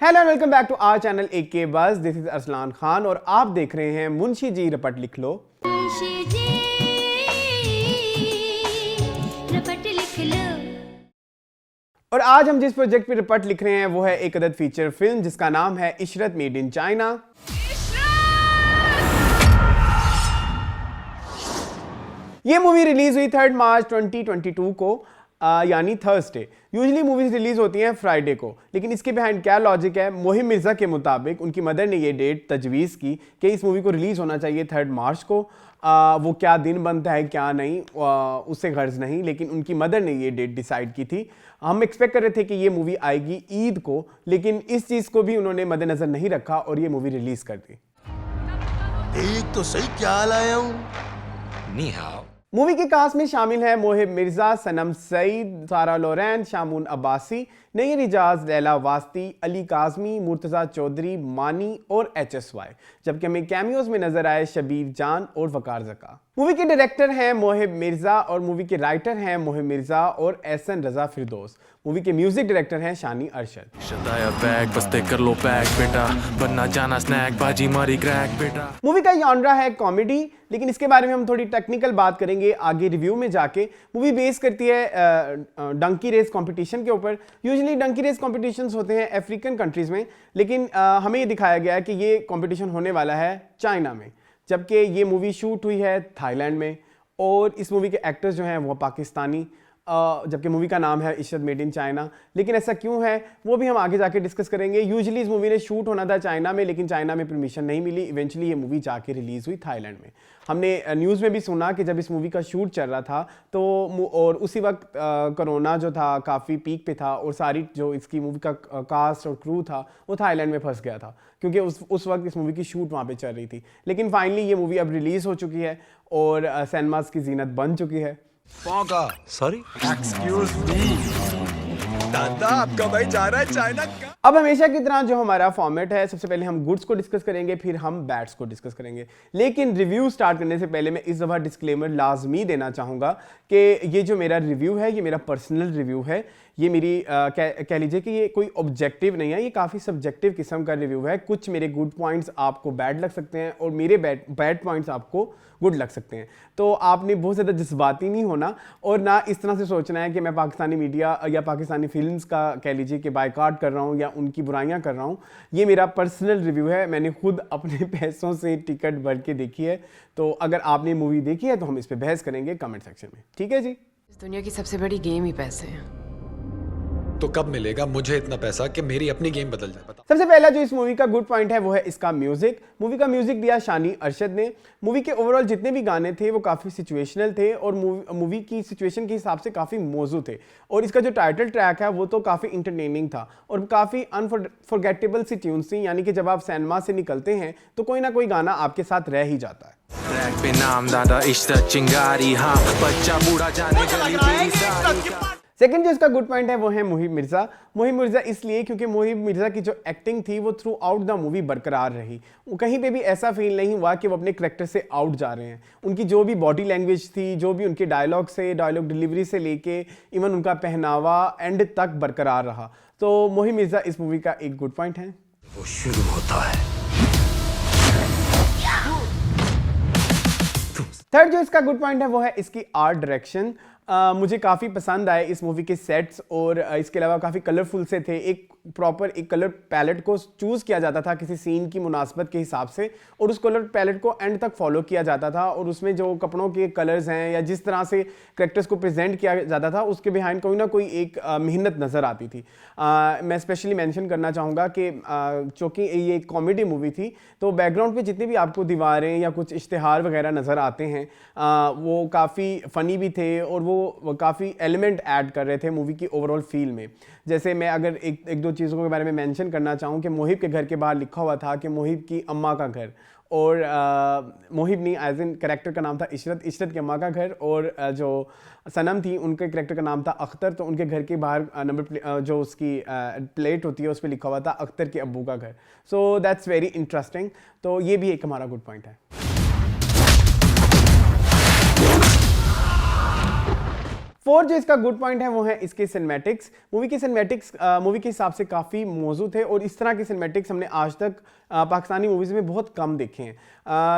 Hello welcome back to our channel AK बस। This is Arsalan Khan और आप देख रहे हैं मुंशी जी रपट लिख लो। मुंशी जी रपट लिख लो। और आज हम जिस प्रोजेक्ट पे रपट लिख रहे हैं वो है एक अदद फीचर फिल्म जिसका नाम है इशरत मेड इन चाइना। ये मूवी रिलीज हुई 3 मार्च 2022 को यानी थर्सडे। यूजली मूवीज रिलीज होती हैं फ्राइडे को, लेकिन इसके बिहाइंड क्या लॉजिक है? मोहिब मिर्ज़ा के मुताबिक उनकी मदर ने ये डेट तजवीज़ की कि इस मूवी को रिलीज़ होना चाहिए 3 मार्च को। वो क्या दिन बनता है क्या नहीं उससे गर्ज नहीं, लेकिन उनकी मदर ने ये डेट डिसाइड की थी। हम एक्सपेक्ट कर रहे थे कि ये मूवी आएगी ईद को, लेकिन इस चीज़ को भी उन्होंने मद्देनज़र नहीं रखा और ये मूवी रिलीज़ कर दी। एक तो सही क्या लाया हूँ। नी हाओ। मूवी के कास्ट में शामिल हैं मोहिब मिर्ज़ा, सनम सईद, सारा लोरेन, शामून अब्बासी, नईर इजाज, लैला वास्ती, अली काज़मी, मुर्तज़ा चौधरी, मानी और HSY, जबकि हमें कैमियोज में नजर आए शबीर जान और वकार ज़का। मूवी के डायरेक्टर हैं मोहिब मिर्ज़ा और मूवी के राइटर हैं मोहिब मिर्ज़ा और एहसन रजा फिरदौस। मूवी के म्यूजिक डायरेक्टर हैं शानी अरशद। बैग बस्ते कर लो पैक बेटा, बनना जाना स्नैक बाजी मारी क्रैक बेटा। मूवी का जॉनरा है कॉमेडी, लेकिन इसके बारे में हम थोड़ी टेक्निकल बात करेंगे आगे रिव्यू में जाके। मूवी बेस करती है डंकी रेस कंपटीशन के ऊपर। यूजुअली डंकी रेस कॉम्पिटिशन्स होते हैं अफ्रीकन कंट्रीज़ में, लेकिन हमें ये दिखाया गया है कि ये कंपटीशन होने वाला है चाइना में, जबकि ये मूवी शूट हुई है थाईलैंड में। और इस मूवी के एक्टर्स जो हैं वो पाकिस्तानी, जबकि मूवी का नाम है इशरत मेड इन चाइना। लेकिन ऐसा क्यों है वो भी हम आगे जाके डिस्कस करेंगे। यूजुअली इस मूवी ने शूट होना था चाइना में, लेकिन चाइना में परमिशन नहीं मिली। इवेंचुअली ये मूवी जाके रिलीज़ हुई थाईलैंड में। हमने न्यूज़ में भी सुना कि जब इस मूवी का शूट चल रहा था तो और उसी वक्त कोरोना जो था काफ़ी पीक पे था और सारी जो इसकी मूवी का कास्ट और क्रू था वो थाईलैंड में फंस गया था, क्योंकि उस वक्त इस मूवी की शूट वहाँ पे चल रही थी। लेकिन फाइनली ये मूवी अब रिलीज़ हो चुकी है और सिनेमास की जीनत बन चुकी है। सॉरी एक्सक्यूज मी दादा, आपका भाई जा रहा है चाइना का। अब हमेशा की तरह जो हमारा फॉर्मेट है, सबसे पहले हम गुड्स को डिस्कस करेंगे, फिर हम बैड्स को डिस्कस करेंगे। लेकिन रिव्यू स्टार्ट करने से पहले मैं इस दफ़ा डिस्क्लेमर लाजमी देना चाहूँगा कि ये जो मेरा रिव्यू है ये मेरा पर्सनल रिव्यू है। ये मेरी कह लीजिए कि ये कोई ऑब्जेक्टिव नहीं है, ये काफ़ी सब्जेक्टिव किस्म का रिव्यू है। कुछ मेरे गुड पॉइंट्स आपको बैड लग सकते हैं और मेरे बैड पॉइंट्स आपको गुड लग सकते हैं। तो आपने बहुत ज़्यादा जज्बाती नहीं होना और ना इस तरह से सोचना है कि मैं पाकिस्तानी मीडिया या पाकिस्तानी फिल्म्स का कह लीजिए कि बायकॉट कर रहा हूँ या उनकी बुराइयाँ कर रहा हूँ। ये मेरा पर्सनल रिव्यू है, मैंने खुद अपने पैसों से टिकट भर के देखी है। तो अगर आपने मूवी देखी है तो हम इस पर बहस करेंगे कमेंट सेक्शन में, ठीक है जी। इस दुनिया की सबसे बड़ी गेम ही पैसे हैं। तो कब मिलेगा मुझे इतना पैसा कि मेरी अपनी गेम बदल जाए? बता। सबसे पहला जो इस मूवी का गुड पॉइंट है वो है इसका म्यूजिक। मूवी का म्यूजिक दिया शानी अरशद ने। मूवी के ओवरऑल जितने भी गाने थे वो काफ़ी सिचुएशनल थे और मूवी की सिचुएशन के हिसाब से काफ़ी मौजू थे। और इसका जो टाइटल ट्रैक है वो तो काफ़ी इंटरटेनिंग था और काफ़ी अनफॉरगेटेबल सी ट्यून्स थी, यानी कि जब आप सिनेमा से निकलते हैं तो कोई ना कोई गाना आपके साथ रह ही जाता है। ट्रैक पे नाम दादा इश्रत चिंगारी, हाँ बच्चा बूढ़ा जाने गली मेरी सारी। सेकंड जो इसका गुड पॉइंट है वो है मोहिब मिर्ज़ा। मोहिब मिर्ज़ा इसलिए क्योंकि मोहिब मिर्ज़ा की जो एक्टिंग थी वो थ्रू आउट द मूवी बरकरार रही। वो कहीं पे भी ऐसा फील नहीं हुआ कि वो अपने करैक्टर से आउट जा रहे हैं। उनकी जो भी बॉडी लैंग्वेज थी, जो भी उनके डायलॉग डिलीवरी से लेके इवन उनका पहनावा एंड तक बरकरार रहा। तो मोहिब मिर्ज़ा इस मूवी का एक गुड पॉइंट है। वो शुरू होता है। थर्ड जो इसका गुड पॉइंट है वो है इसकी आर्ट डायरेक्शन। मुझे काफ़ी पसंद आए इस मूवी के सेट्स और इसके अलावा काफ़ी कलरफुल से थे। एक कलर पैलेट को चूज़ किया जाता था किसी सीन की मुनासबत के हिसाब से और उस कलर पैलेट को एंड तक फॉलो किया जाता था और उसमें जो कपड़ों के कलर्स हैं या जिस तरह से करेक्टर्स को प्रेजेंट किया जाता था उसके बिहाइंड कोई ना कोई एक मेहनत नज़र आती थी। मैं स्पेशली मेंशन करना चाहूँगा कि चूँकि ये एक कॉमेडी मूवी थी तो बैकग्राउंड पे जितने भी आपको दीवारें या कुछ इश्तिहार वगैरह नज़र आते हैं वो काफ़ी फ़नी भी थे और वो काफ़ी एलिमेंट ऐड कर रहे थे मूवी की ओवरऑल फील में। जैसे मैं अगर एक दो चीज़ों के बारे में मेंशन करना चाहूँ कि मोहिब के घर के बाहर लिखा हुआ था कि मोहिब की अम्मा का घर, और मोहिब नहीं एज इन कैरेक्टर का नाम था इशरत की अम्मा का घर, और जो सनम थी उनके कैरेक्टर का नाम था अख्तर। तो उनके घर के बाहर नंबर जो उसकी प्लेट होती है उस पर लिखा हुआ था अख्तर के अब्बू का घर। So that's very interesting. तो ये भी एक हमारा गुड पॉइंट है। फोर्थ जो इसका गुड पॉइंट है वो है इसके सिनेमैटिक्स। मूवी के हिसाब से काफ़ी मौजूद थे और इस तरह के सिनेमैटिक्स हमने आज तक पाकिस्तानी मूवीज़ में बहुत कम देखे हैं।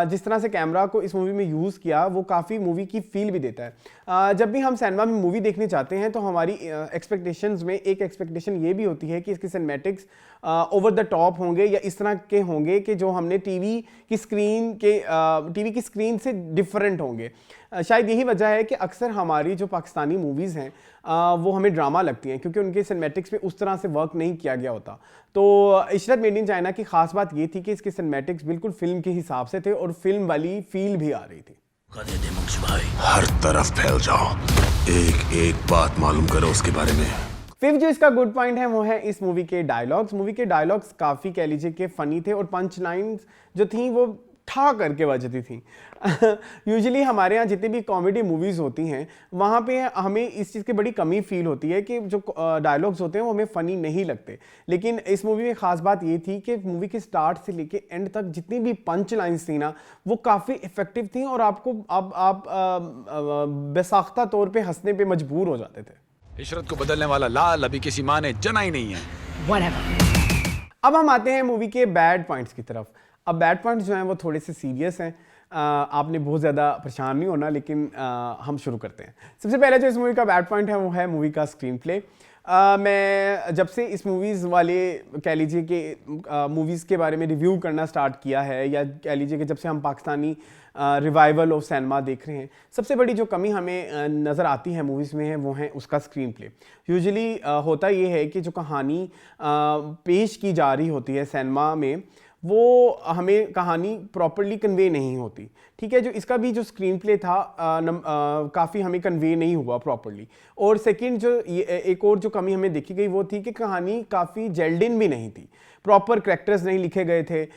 जिस तरह से कैमरा को इस मूवी में यूज़ किया वो काफ़ी मूवी की फील भी देता है। जब भी हम सिनेमा में मूवी देखने जाते हैं तो हमारी एक्सपेक्टेशंस में एक एक्सपेक्टेशन ये भी होती है कि इसके सिनेमैटिक्स ओवर द टॉप होंगे या इस तरह के होंगे कि जो हमने टीवी की स्क्रीन से डिफरेंट होंगे। शायद यही वजह है कि अक्सर हमारी जो पाकिस्तानी मूवीज़ हैं वो हमें ड्रामा लगती हैं क्योंकि उनके सिनेमैटिक्स पे उस तरह से वर्क नहीं किया गया होता। तो इशरत मेड इन चाइना की ख़ास बात ये थी कि इसके सिनेमैटिक्स बिल्कुल फिल्म के हिसाब से थे और फिल्म वाली फील भी आ रही थी। हर तरफ फैल जाओ, एक एक बात मालूम करो उसके बारे में। फिफ्थ जो इसका गुड पॉइंट है वो है इस मूवी के डायलॉग्स। मूवी के डायलॉग्स काफ़ी कह लीजिए कि फ़नी थे और पंच लाइन्स जो थी वो ठा करके बजती थी। यूजुअली हमारे यहाँ जितनी भी कॉमेडी मूवीज़ होती हैं वहाँ पे हमें इस चीज़ की बड़ी कमी फील होती है कि जो डायलॉग्स होते हैं वो हमें फ़नी नहीं लगते। लेकिन इस मूवी में ख़ास बात ये थी कि मूवी के स्टार्ट से लेके एंड तक जितनी भी पंच लाइन्स थी ना वो काफ़ी इफ़ेक्टिव थी और आपको आप बेसाख्ता तौर पे हंसने पे मजबूर हो जाते थे। इशरत को बदलने वाला लाल अभी किसी माँ ने जना ही नहीं है। अब हम आते हैं मूवी के बैड पॉइंट्स की तरफ। अब बैड पॉइंट्स जो हैं वो थोड़े से सीरियस हैं, आपने बहुत ज़्यादा परेशान नहीं होना, लेकिन हम शुरू करते हैं। सबसे पहले जो इस मूवी का बैड पॉइंट है वो है मूवी का स्क्रीन प्ले। मैं जब से इस मूवीज़ वाले कह लीजिए कि मूवीज़ के बारे में रिव्यू करना स्टार्ट किया है या कह लीजिए कि जब से हम पाकिस्तानी रिवाइवल ऑफ सिनेमा देख रहे हैं, सबसे बड़ी जो कमी हमें नज़र आती है मूवीज़ में है वो है उसका स्क्रीन प्ले। यूजुअली होता ये है कि जो कहानी पेश की जा रही होती है सिनेमा में वो हमें कहानी प्रॉपर्ली कन्वे नहीं होती। ठीक है, जो इसका भी जो स्क्रीन प्ले था काफ़ी हमें कन्वे नहीं हुआ प्रॉपर्ली। और सेकंड जो एक और जो कमी हमें देखी गई वो थी कि कहानी काफ़ी जेल्ड इन भी नहीं थी, प्रॉपर करैक्टर्स नहीं लिखे गए थे।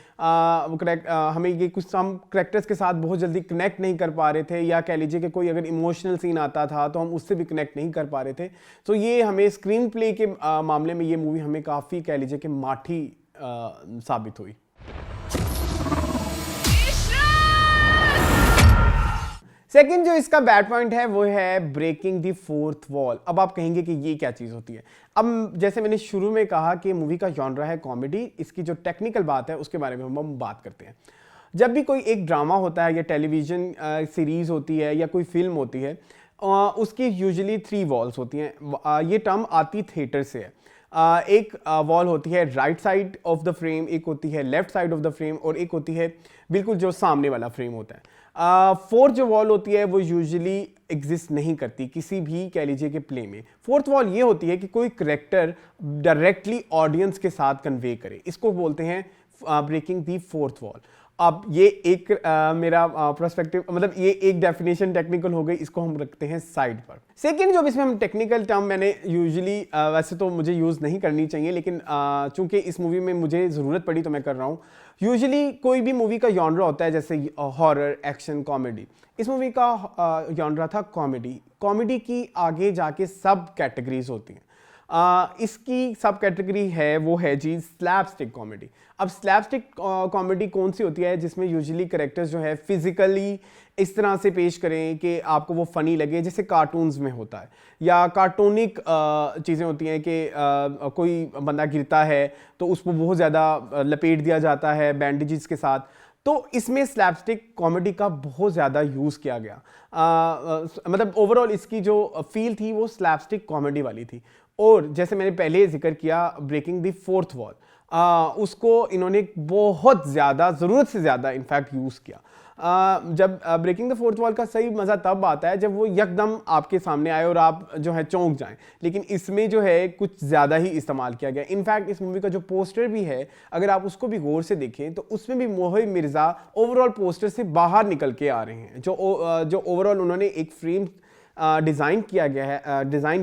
हमें ये कुछ हम करैक्टर्स के साथ बहुत जल्दी कनेक्ट नहीं कर पा रहे थे, या कह लीजिए कि कोई अगर इमोशनल सीन आता था तो हम उससे भी कनेक्ट नहीं कर पा रहे थे। तो ये हमें स्क्रीन प्ले के मामले में ये मूवी हमें काफ़ी कह लीजिए कि माठी साबित हुई। सेकंड जो इसका बैड पॉइंट है वो है ब्रेकिंग द फोर्थ वॉल। अब आप कहेंगे कि ये क्या चीज़ होती है। अब जैसे मैंने शुरू में कहा कि मूवी का जॉनरा है कॉमेडी, इसकी जो टेक्निकल बात है उसके बारे में हम बात करते हैं। जब भी कोई एक ड्रामा होता है या टेलीविज़न सीरीज़ होती है या कोई फिल्म होती है, उसकी यूजुअली 3 वॉल्स होती हैं। ये टर्म आती थिएटर से है। एक वॉल होती है right side of the frame, एक होती है left side of the frame और एक होती है बिल्कुल जो सामने वाला फ्रेम होता है। फोर्थ जो वॉल होती है वो यूजुअली एग्जिस्ट नहीं करती किसी भी कह लीजिए कि प्ले में। फोर्थ वॉल ये होती है कि कोई करेक्टर डायरेक्टली ऑडियंस के साथ कन्वे करे, इसको बोलते हैं ब्रेकिंग दी फोर्थ वॉल। अब ये एक मेरा पर्सपेक्टिव, मतलब ये एक डेफिनेशन टेक्निकल हो गई, इसको हम रखते हैं साइड पर। सेकंड जो इसमें हम टेक्निकल टर्म मैंने यूजुअली वैसे तो मुझे यूज़ नहीं करनी चाहिए, लेकिन चूंकि इस मूवी में मुझे ज़रूरत पड़ी तो मैं कर रहा हूँ। यूजुअली कोई भी मूवी का जॉनरा होता है जैसे हॉरर, एक्शन, कॉमेडी। इस मूवी का जॉनरा था कॉमेडी। कॉमेडी की आगे जाके सब कैटेगरीज होती हैं। इसकी सब कैटेगरी है वो है जी स्लैपस्टिक कॉमेडी। अब स्लैपस्टिक कॉमेडी कौन सी होती है जिसमें यूजुअली कैरेक्टर्स जो है फिजिकली इस तरह से पेश करें कि आपको वो फ़नी लगे, जैसे कार्टून्स में होता है, या कार्टूनिक चीज़ें होती हैं कि कोई बंदा गिरता है तो उसको बहुत ज़्यादा लपेट दिया जाता है बैंडेजेस के साथ। तो इसमें स्लैपस्टिक कॉमेडी का बहुत ज़्यादा यूज़ किया गया। मतलब ओवरऑल इसकी जो फील थी वो स्लैपस्टिक कॉमेडी वाली थी। और जैसे मैंने पहले जिक्र किया ब्रेकिंग द फोर्थ वॉल, उसको इन्होंने बहुत ज़्यादा, ज़रूरत से ज़्यादा इनफैक्ट यूज़ किया। जब ब्रेकिंग द फोर्थ वॉल का सही मज़ा तब आता है जब वो यकदम आपके सामने आए और आप जो है चौंक जाएं, लेकिन इसमें जो है कुछ ज़्यादा ही इस्तेमाल किया गया। इनफैक्ट इस मूवी का जो पोस्टर भी है, अगर आप उसको भी गौर से देखें तो उसमें भी मोहित मिर्ज़ा ओवरऑल पोस्टर से बाहर निकल के आ रहे हैं। जो ओवरऑल उन्होंने एक फ्रेम डिज़ाइन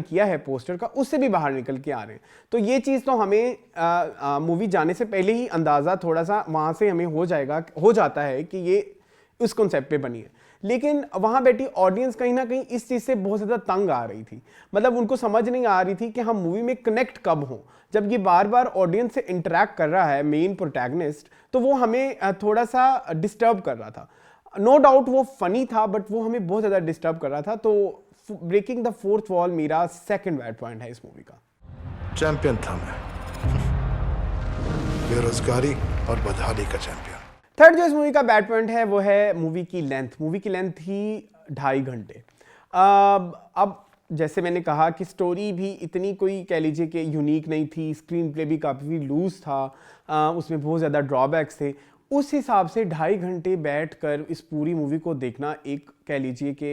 किया है पोस्टर का, उससे भी बाहर निकल के आ रहे हैं। तो ये चीज़ तो हमें मूवी जाने से पहले ही अंदाज़ा थोड़ा सा वहाँ से हमें हो जाता है कि ये उस कॉन्सेप्ट पे बनी है। लेकिन वहाँ बैठी ऑडियंस कहीं ना कहीं इस चीज़ से बहुत ज़्यादा तंग आ रही थी। मतलब उनको समझ नहीं आ रही थी कि हम मूवी में कनेक्ट कब हों। जब ये बार बार ऑडियंस से इंटरेक्ट कर रहा है मेन प्रोटैगनिस्ट, तो वो हमें थोड़ा सा डिस्टर्ब कर रहा था। नो डाउट वो फनी था, बट वो हमें बहुत ज़्यादा डिस्टर्ब कर रहा था। तो ब्रेकिंग द फोर्थ वॉल मेरा सेकंड बैड पॉइंट है इस मूवी का। चैंपियन था मैं, बेरोजगारी और बदहाली का चैंपियन। थर्ड जो इस मूवी का बैड पॉइंट है वो है मूवी की लेंथ। मूवी की लेंथ ही 2.5 घंटे। अब जैसे मैंने कहा कि स्टोरी भी इतनी कोई कह लीजिए कि यूनिक नहीं थी, स्क्रीन प्ले भी काफ़ी लूज था, उसमें बहुत ज़्यादा ड्रॉबैक्स थे। उस हिसाब से 2.5 घंटे बैठकर इस पूरी मूवी को देखना एक कह लीजिए कि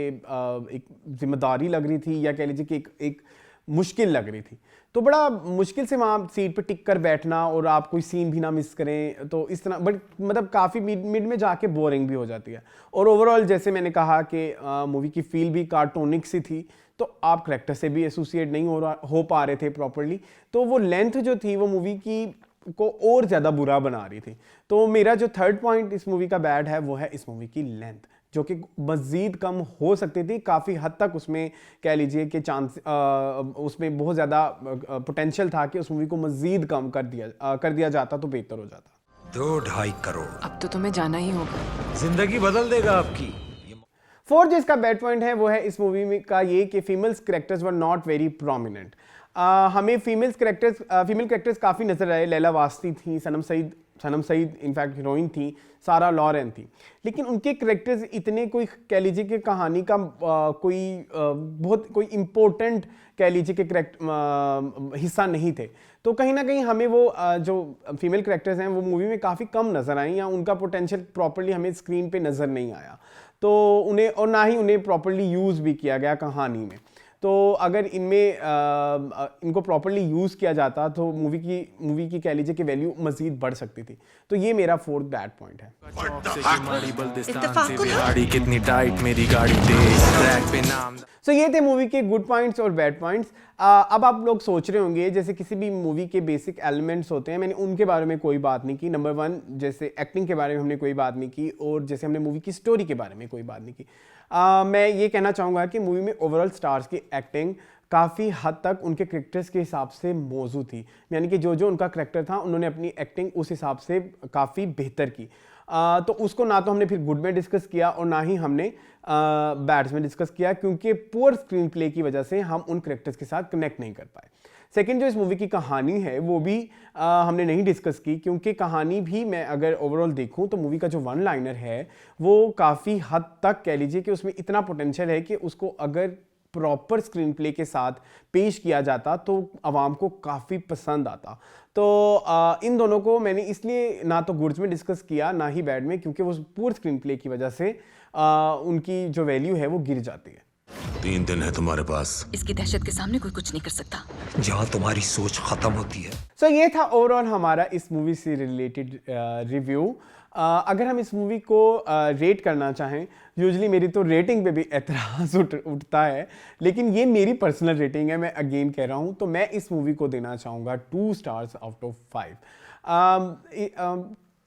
एक जिम्मेदारी लग रही थी, या कह लीजिए कि एक मुश्किल लग रही थी। तो बड़ा मुश्किल से वहाँ सीट पे टिक कर बैठना और आप कोई सीन भी ना मिस करें, तो इस तरह बट मतलब काफ़ी मिड में जाके बोरिंग भी हो जाती है। और ओवरऑल जैसे मैंने कहा कि मूवी की फील भी कार्टूनिक सी थी, तो आप करेक्टर से भी एसोसिएट नहीं हो पा रहे थे प्रॉपरली। तो वो लेंथ जो थी वो मूवी की को और ज़्यादा बुरा बना रही थी। तो मेरा जो थर्ड पॉइंट इस मूवी का बैड है वो है इस मूवी की लेंथ, जो कि मज़ीद कम हो सकती थी। काफ़ी हद तक उसमें कह लीजिए कि चांस उसमें बहुत ज़्यादा पोटेंशियल था कि उस मूवी को मज़ीद कम कर दिया जाता तो बेहतर हो जाता। 2-2.5 करोड़ अब तो तुम्हें जाना ही होगा। जिंदगी बदल देगा आपकी। फोर्थ जो इसका बैड पॉइंट है वो है इस मूवी में का ये कि females characters were not very prominent. हमें फीमेल करेक्टर्स काफ़ी नजर आए। लैला वास्ती थी, सनम सईद इनफैक्ट हीरोइन थी, सारा लॉरेन थी, लेकिन उनके करेक्टर्स इतने कोई कह लीजिए कि कहानी का बहुत कोई इम्पोर्टेंट कह लीजिए कि हिस्सा नहीं थे। तो कहीं ना कहीं हमें वो जो फीमेल करेक्टर्स हैं वो मूवी में काफ़ी कम नज़र आए, या उनका पोटेंशियल प्रॉपर्ली हमें स्क्रीन पे नज़र नहीं आया। तो उन्हें और ना ही उन्हें प्रॉपर्ली यूज़ भी किया गया कहानी में। तो अगर इनको प्रॉपर्ली यूज़ किया जाता तो मूवी की कह लीजिए कि वैल्यू मज़ीद बढ़ सकती थी। तो ये मेरा फोर्थ बैड पॉइंट है। कितनी टाइट मेरी गाड़ी ट्रैक पे नाम। सो ये थे मूवी के गुड पॉइंट्स और बैड पॉइंट्स। अब आप लोग सोच रहे होंगे जैसे किसी भी मूवी के बेसिक एलिमेंट्स होते हैं, मैंने उनके बारे में कोई बात नहीं की। नंबर 1 जैसे एक्टिंग के बारे में हमने कोई बात नहीं की, और जैसे हमने मूवी की स्टोरी के बारे में कोई बात नहीं की। मैं ये कहना चाहूँगा कि मूवी में ओवरऑल स्टार्स की एक्टिंग काफ़ी हद तक उनके करेक्टर्स के हिसाब से मौजूद थी, यानी कि जो उनका करेक्टर था उन्होंने अपनी एक्टिंग उस हिसाब से काफ़ी बेहतर की। तो उसको ना तो हमने फिर गुड में डिस्कस किया और ना ही हमने बैड्स में डिस्कस किया, क्योंकि पुअर स्क्रीन प्ले की वजह से हम उन करेक्टर्स के साथ कनेक्ट नहीं कर पाए। सेकंड जो इस मूवी की कहानी है वो भी हमने नहीं डिस्कस की, क्योंकि कहानी भी मैं अगर ओवरऑल देखूं तो मूवी का जो वन लाइनर है वो काफ़ी हद तक कह लीजिए कि उसमें इतना पोटेंशियल है कि उसको अगर प्रॉपर स्क्रीन प्ले के साथ पेश किया जाता तो आवाम को काफ़ी पसंद आता। तो इन दोनों को मैंने इसलिए ना तो गुड्स में डिस्कस किया ना ही बैड में, क्योंकि वो पूरे स्क्रीन प्ले की वजह से उनकी जो वैल्यू है वो गिर जाती है। 3 दिन है तुम्हारे पास। इसकी दहशत के सामने कोई कुछ नहीं कर सकता। जहाँ तुम्हारी सोच खत्म होती है। सो ये था ओवरऑल हमारा इस मूवी से रिलेटेड रिव्यू। अगर हम इस मूवी को रेट करना चाहें, यूजुअली मेरी तो रेटिंग पे भी एतराज़ उठता है, लेकिन ये मेरी पर्सनल रेटिंग है, मैं अगेन कह रहा हूँ। तो मैं इस मूवी को देना चाहूँगा 2 स्टार्स आउट ऑफ 5।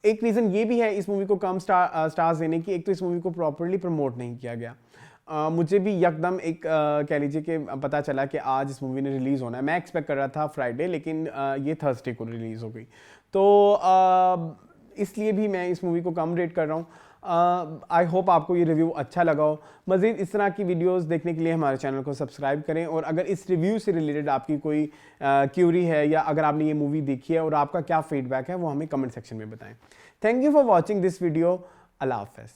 एक रीज़न ये भी है इस मूवी को कम स्टार्स देने की, एक तो इस मूवी को प्रॉपरली प्रमोट नहीं किया गया। मुझे भी यकदम एक कह लीजिए कि पता चला कि आज इस मूवी ने रिलीज़ होना है। मैं एक्सपेक्ट कर रहा था फ्राइडे, लेकिन ये थर्सडे को रिलीज़ हो गई। तो इसलिए भी मैं इस मूवी को कम रेट कर रहा हूँ। आई होप आपको ये रिव्यू अच्छा लगा हो। मज़ीद इस तरह की वीडियोस देखने के लिए हमारे चैनल को सब्सक्राइब करें, और अगर इस रिव्यू से रिलेटेड आपकी कोई क्यूरी है या अगर आपने ये मूवी देखी है और आपका क्या फीडबैक है वो हमें कमेंट सेक्शन में बताएं। Thank you for watching this video. अल्लाह हाफ़िज़।